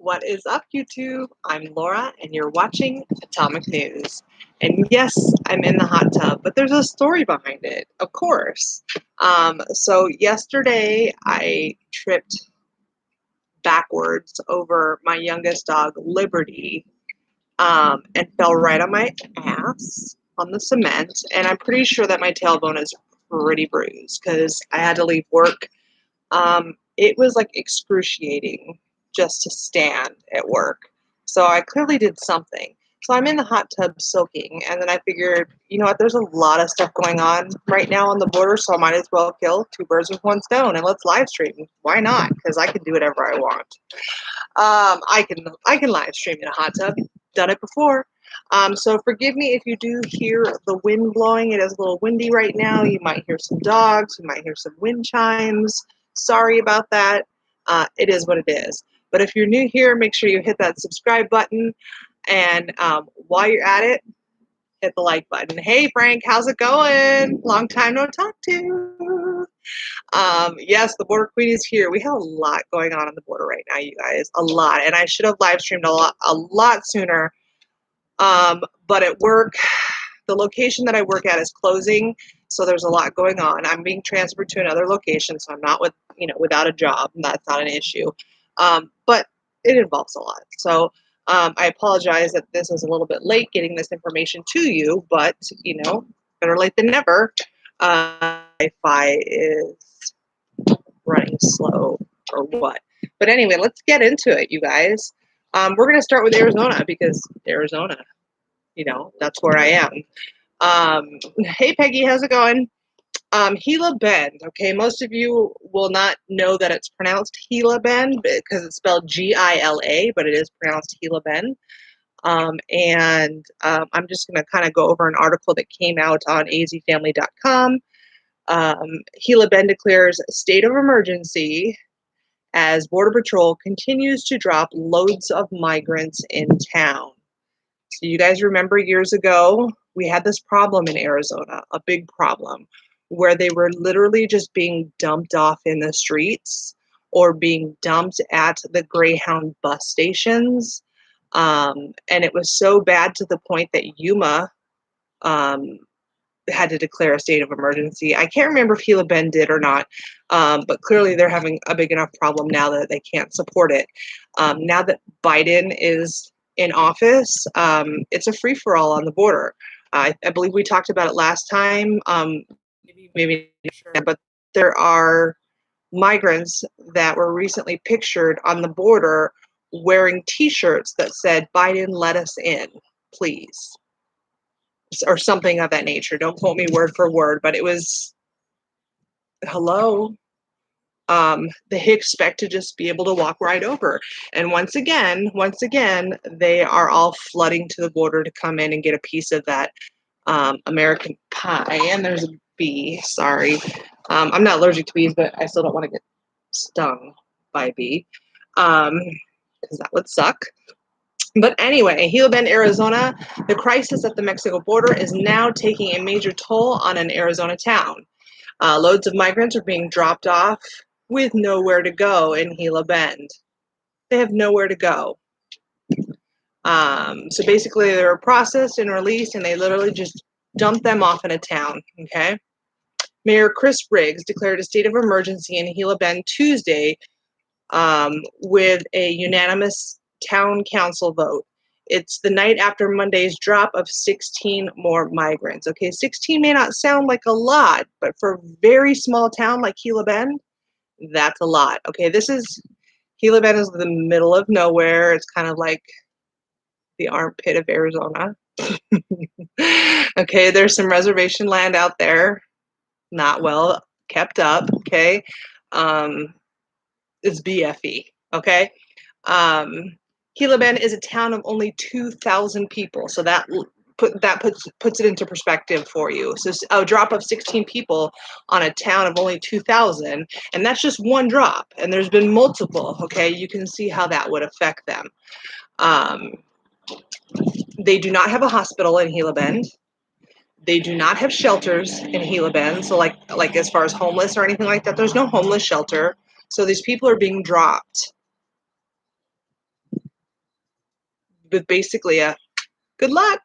What is up, YouTube? I'm Laura, and you're watching Atomic News. And yes, I'm in the hot tub, but there's a story behind it, of course. So yesterday, I tripped backwards over my youngest dog, Liberty, and fell right on my ass on the cement. And I'm pretty sure that my tailbone is pretty bruised because I had to leave work. It was like excruciating just to stand at work. So I clearly did something. So I'm in the hot tub soaking, and then I figured, you know what, there's a lot of stuff going on right now on the border, so I might as well kill two birds with one stone and let's live stream. Why not? Because I can do whatever I want. I can live stream in a hot tub. Done it before. So forgive me if you do hear the wind blowing. It is a little windy right now. You might hear some dogs. You might hear some wind chimes. Sorry about that. It is what it is. But if you're new here, make sure you hit that subscribe button. And while you're at it, hit the like button. Hey, Frank, how's it going? Long time no talk to. Yes, the Border Queen is here. We have a lot going on the border right now, you guys. A lot. And I should have live streamed a lot sooner. But at work, the location that I work at is closing, so there's a lot going on. I'm being transferred to another location, so I'm not without a job, and that's not an issue. But it involves a lot. So I apologize that this is a little bit late getting this information to you, but better late than never. Wi-Fi is running slow or what. But anyway, let's get into it, you guys. We're going to start with Arizona because Arizona, that's where I am. Hey, Peggy, how's it going? Gila Bend, okay? Most of you will not know that it's pronounced Gila Bend because it's spelled Gila, but it is pronounced Gila Bend. I'm just going to kind of go over an article that came out on azfamily.com. Gila Bend declares state of emergency as Border Patrol continues to drop loads of migrants in town. So you guys remember years ago, we had this problem in Arizona, a big problem, where they were literally just being dumped off in the streets or being dumped at the Greyhound bus stations. And it was so bad to the point that Yuma had to declare a state of emergency. I can't remember if Gila Bend did or not, but clearly they're having a big enough problem now that they can't support it. Now that Biden is in office, it's a free-for-all on the border. I believe we talked about it last time, maybe not sure, but there are migrants that were recently pictured on the border wearing T-shirts that said, "Biden, let us in, please," or something of that nature. Don't quote me word for word, but it was, hello. They expect to just be able to walk right over. And once again, they are all flooding to the border to come in and get a piece of that American pie. And there's a bee, sorry. I'm not allergic to bees, but I still don't want to get stung by a bee, because that would suck. But anyway, Gila Bend, Arizona, the crisis at the Mexico border is now taking a major toll on an Arizona town. Loads of migrants are being dropped off with nowhere to go in Gila Bend. They have nowhere to go. So basically, they were processed and released, and they literally just dumped them off in a town, okay? Mayor Chris Riggs declared a state of emergency in Gila Bend Tuesday with a unanimous town council vote. It's the night after Monday's drop of 16 more migrants. Okay, 16 may not sound like a lot, but for a very small town like Gila Bend, that's a lot. Okay, Gila Bend is the middle of nowhere. It's kind of like the armpit of Arizona. Okay, there's some reservation land out there, not well kept up. Okay, it's BFE. Okay. Gila Bend is a town of only 2,000 people, so that puts it into perspective for you. So a drop of 16 people on a town of only 2,000, and that's just one drop. And there's been multiple. Okay, you can see how that would affect them. They do not have a hospital in Gila Bend. They do not have shelters in Gila Bend. So like as far as homeless or anything like that, there's no homeless shelter. So these people are being dropped with basically a good luck.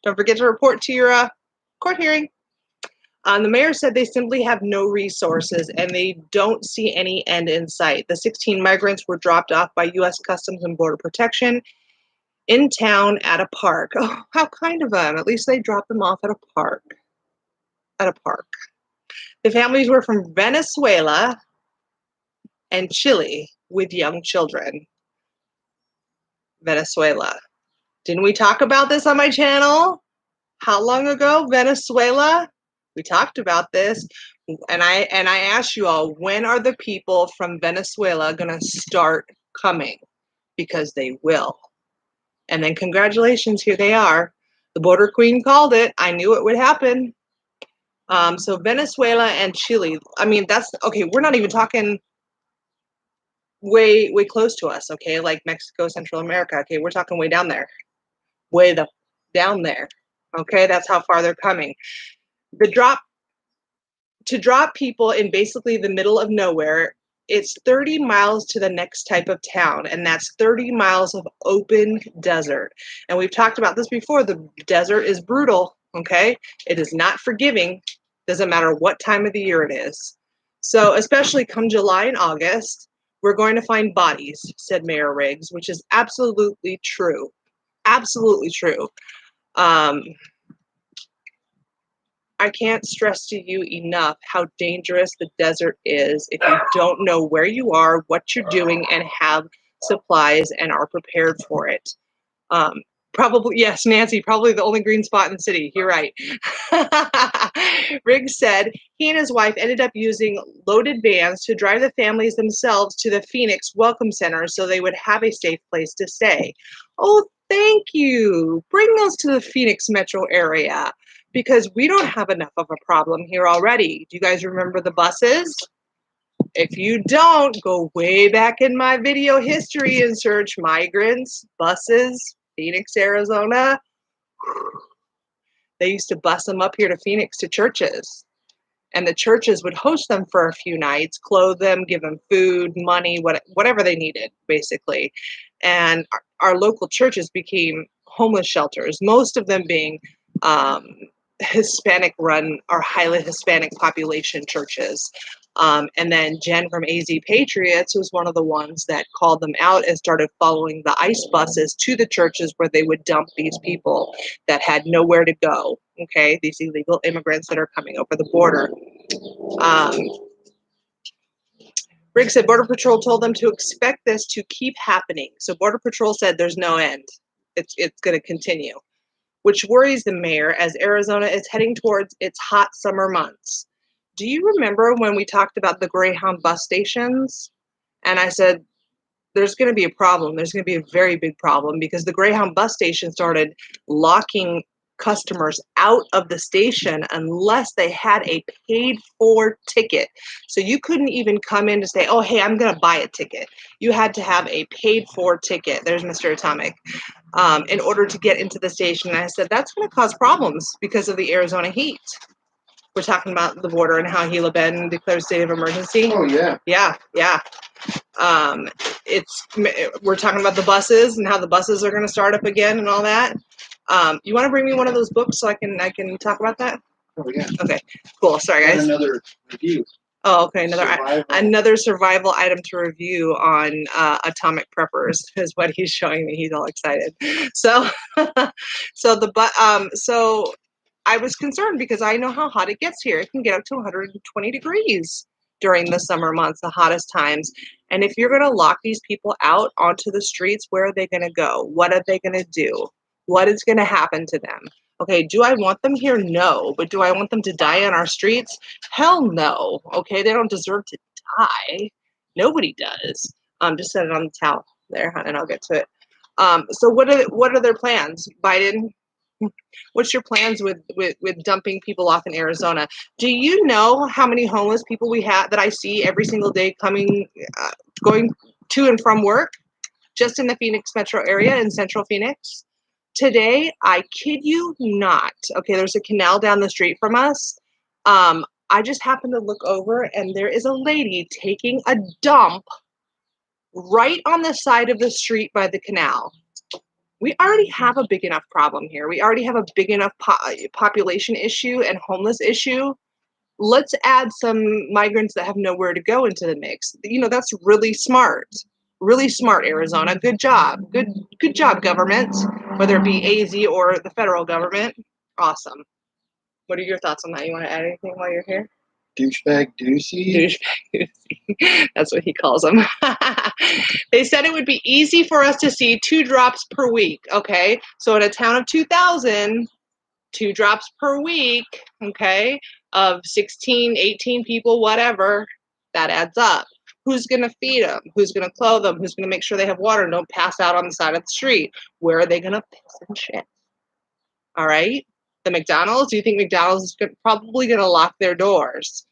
Don't forget to report to your court hearing. The mayor said they simply have no resources and they don't see any end in sight. The 16 migrants were dropped off by U.S. Customs and Border Protection in town at a park. Oh, how kind of them. At least they dropped them off at a park. At a park. The families were from Venezuela and Chile with young children. Venezuela. Didn't we talk about this on my channel? How long ago? Venezuela? We talked about this. And I asked you all, when are the people from Venezuela going to start coming? Because they will. And then congratulations, here they are. The border queen called it. I knew it would happen. So Venezuela and Chile, I mean, that's, okay, we're not even talking way close to us, okay, like Mexico, Central America, okay, we're talking way down there. Way down there, okay, that's how far they're coming. To drop people in basically the middle of nowhere, it's 30 miles to the next type of town, and that's 30 miles of open desert. And we've talked about this before. The desert is brutal, okay? It is not forgiving. Doesn't matter what time of the year it is. So especially come July and August, we're going to find bodies, said Mayor Riggs, which is absolutely true. Absolutely true. I can't stress to you enough how dangerous the desert is if you don't know where you are, what you're doing, and have supplies and are prepared for it. Probably, yes, Nancy, probably the only green spot in the city. You're right. Riggs said he and his wife ended up using loaded vans to drive the families themselves to the Phoenix Welcome Center so they would have a safe place to stay. Oh, thank you. Bring those to the Phoenix metro area because we don't have enough of a problem here already. Do you guys remember the buses? If you don't, go way back in my video history and search migrants, buses, Phoenix, Arizona. They used to bus them up here to Phoenix to churches. And the churches would host them for a few nights, clothe them, give them food, money, whatever they needed, basically. And our local churches became homeless shelters, most of them being Hispanic run or highly Hispanic population churches. And then Jen from AZ Patriots was one of the ones that called them out and started following the ICE buses to the churches where they would dump these people that had nowhere to go. Okay, these illegal immigrants that are coming over the border. Riggs said Border Patrol told them to expect this to keep happening. So Border Patrol said there's no end. It's going to continue, which worries the mayor as Arizona is heading towards its hot summer months. Do you remember when we talked about the Greyhound bus stations? And I said, there's going to be a problem. There's going to be a very big problem because the Greyhound bus station started locking customers out of the station unless they had a paid for ticket. So you couldn't even come in to say, oh, hey, I'm going to buy a ticket. You had to have a paid for ticket. There's Mr. Atomic. In order to get into the station. And I said, that's going to cause problems because of the Arizona heat. We're talking about the border and how Gila Bend declared state of emergency. Oh, yeah. Yeah. We're talking about the buses and how the buses are going to start up again and all that. You want to bring me one of those books so I can talk about that? Oh, yeah. Okay, cool. Sorry, guys. Another review. Oh, okay. Another survival item to review on atomic preppers is what he's showing me. He's all excited. So, so I was concerned because I know how hot it gets here. It can get up to 120 degrees during the summer months, the hottest times. And if you're going to lock these people out onto the streets, where are they going to go? What are they going to do? What is going to happen to them? Okay, do I want them here? No. But do I want them to die on our streets? Hell no. Okay, they don't deserve to die. Nobody does. Just set it on the towel there, and I'll get to it. So what are their plans, Biden? What's your plans with dumping people off in Arizona? Do you know how many homeless people we have that I see every single day going to and from work, just in the Phoenix metro area in Central Phoenix? Today, I kid you not. Okay, there's a canal down the street from us. I just happened to look over, and there is a lady taking a dump right on the side of the street by the canal. We already have a big enough problem here. We already have a big enough population issue and homeless issue. Let's add some migrants that have nowhere to go into the mix. You know, that's really smart. Really smart, Arizona. Good job. Good job, government, whether it be AZ or the federal government. Awesome. What are your thoughts on that? You want to add anything while you're here? Douchebag Doocy. Douchebag Doocy. That's what he calls them. They said it would be easy for us to see 2 drops per week. Okay, so in a town of 2,000, 2 drops per week, okay, of 16, 18 people, whatever, that adds up. Who's going to feed them? Who's going to clothe them? Who's going to make sure they have water and don't pass out on the side of the street? Where are they going to piss and shit? All right? The McDonald's, do you think McDonald's is probably going to lock their doors?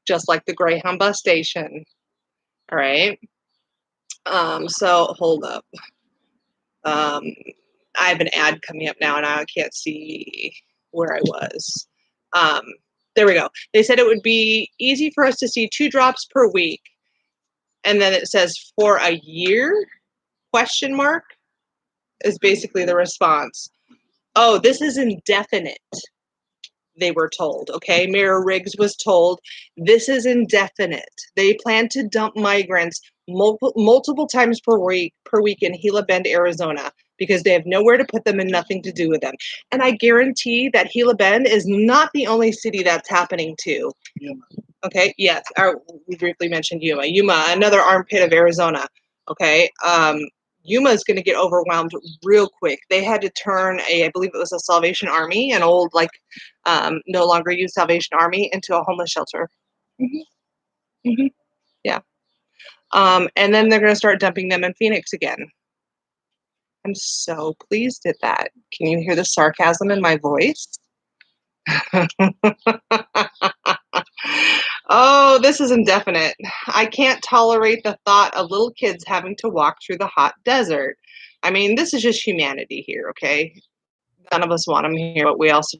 Just like the Greyhound bus station. All right? So hold up. I have an ad coming up now and I can't see where I was. There we go. They said it would be easy for us to see 2 drops per week. And then it says for a year? Question mark is basically the response. Oh, this is indefinite, they were told. Okay, Mayor Riggs was told this is indefinite. They plan to dump migrants multiple times per week in Gila Bend, Arizona, because they have nowhere to put them and nothing to do with them. And I guarantee that Gila Bend is not the only city that's happening to. Yuma. Okay, yes, we briefly mentioned Yuma. Yuma, another armpit of Arizona. Okay, Yuma is going to get overwhelmed real quick. They had to turn I believe it was a Salvation Army, an old, like, no longer used Salvation Army, into a homeless shelter. Mm-hmm. Mm-hmm. Yeah. And then they're going to start dumping them in Phoenix again. I'm so pleased at that. Can you hear the sarcasm in my voice? Oh, this is indefinite. I can't tolerate the thought of little kids having to walk through the hot desert. I mean, this is just humanity here, okay? None of us want them here, but we also